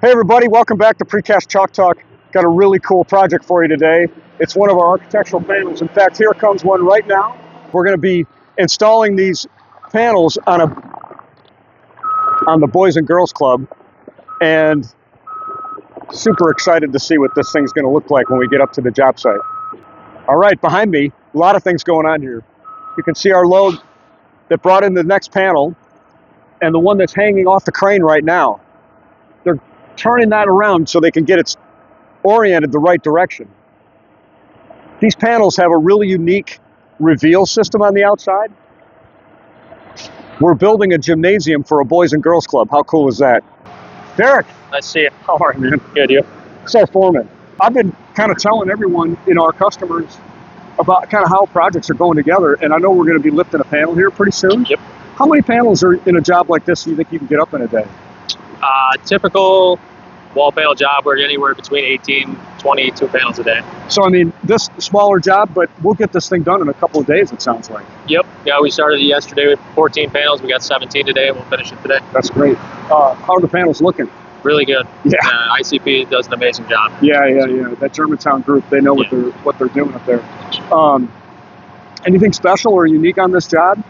Hey everybody, welcome back to Precast Chalk Talk. Got a really cool project for you today. It's one of our architectural panels. In fact, here comes one right now. We're going to be installing these panels on the Boys and Girls Club, and super excited to see what this thing's going to look like when we get up to the job site. All right, behind me, a lot of things going on here. You can see our load that brought in the next panel and the one that's hanging off the crane right now. They're turning that around so they can get it oriented the right direction. These panels have a really unique reveal system on the outside. We're building a gymnasium for a Boys and Girls Club. How cool is that? Derek. Nice to see you. How are you, man? Good, you? So, Foreman, I've been kind of telling everyone, our customers about kind of how projects are going together, and I know we're going to be lifting a panel here pretty soon. Yep. How many panels are in a job like this do you think you can get up in a day? Typical wall panel job, we're anywhere between 18, 22 panels a day. So, I mean, this smaller job, but we'll get this thing done in a couple of days, it sounds like. Yep. Yeah, we started yesterday with 14 panels. We got 17 today, and we'll finish it today. That's great. How are the panels looking? Really good. Yeah. ICP does an amazing job. Yeah. That Germantown group, they know what they're doing up there. Anything special or unique on this job?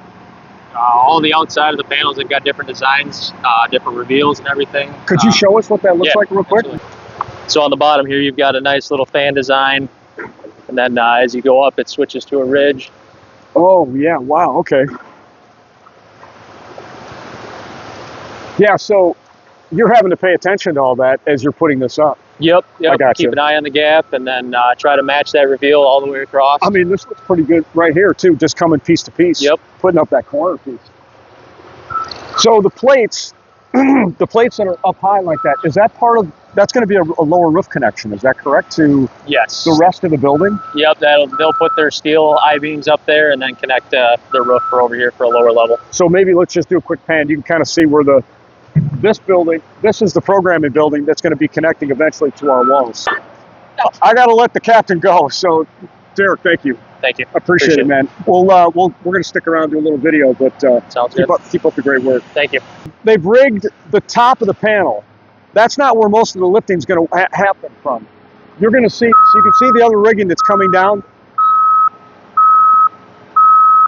All the outside of the panels have got different designs, different reveals and everything. Could you show us what that looks like real quick? Absolutely. So on the bottom here, you've got a nice little fan design. And then as you go up, it switches to a ridge. Oh, yeah. Wow. Okay. Yeah, so you're having to pay attention to all that as you're putting this up. Yep. I got Keep you. an eye on the gap and then try to match that reveal all the way across. I mean, this looks pretty good right here, too, just coming piece to piece. Yep. Putting up that corner piece. So the plates, the plates that are up high like that, is that part of, that's going to be a lower roof connection, is that correct, to Yes. the rest of the building? Yep, they'll put their steel I-beams up there and then connect the roof for over here for a lower level. So maybe let's just do a quick pan. You can kind of see where this building, this is the programming building that's going to be connecting eventually to our walls. I got to let the captain go. So, Derek, thank you. Thank you. Appreciate it, man. We're going to stick around and do a little video, but Sounds good. keep up the great work. Thank you. They've rigged the top of the panel. That's not where most of the lifting is going to happen from. You're going to see, so you can see the other rigging that's coming down.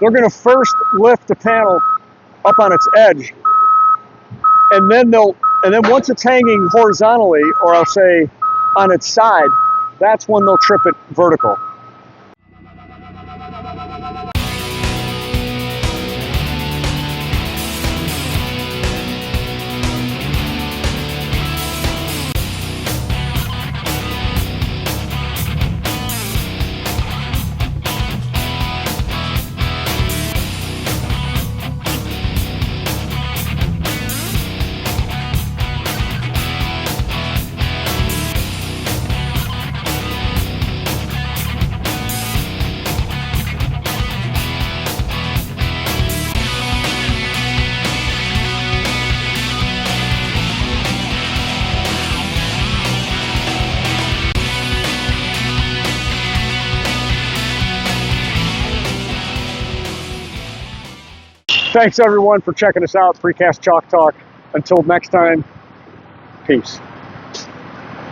They're going to first lift the panel up on its edge, and then once it's hanging horizontally, or I'll say on its side, that's when they'll trip it vertical. Thanks everyone for checking us out, Precast Chalk Talk. Until next time, peace.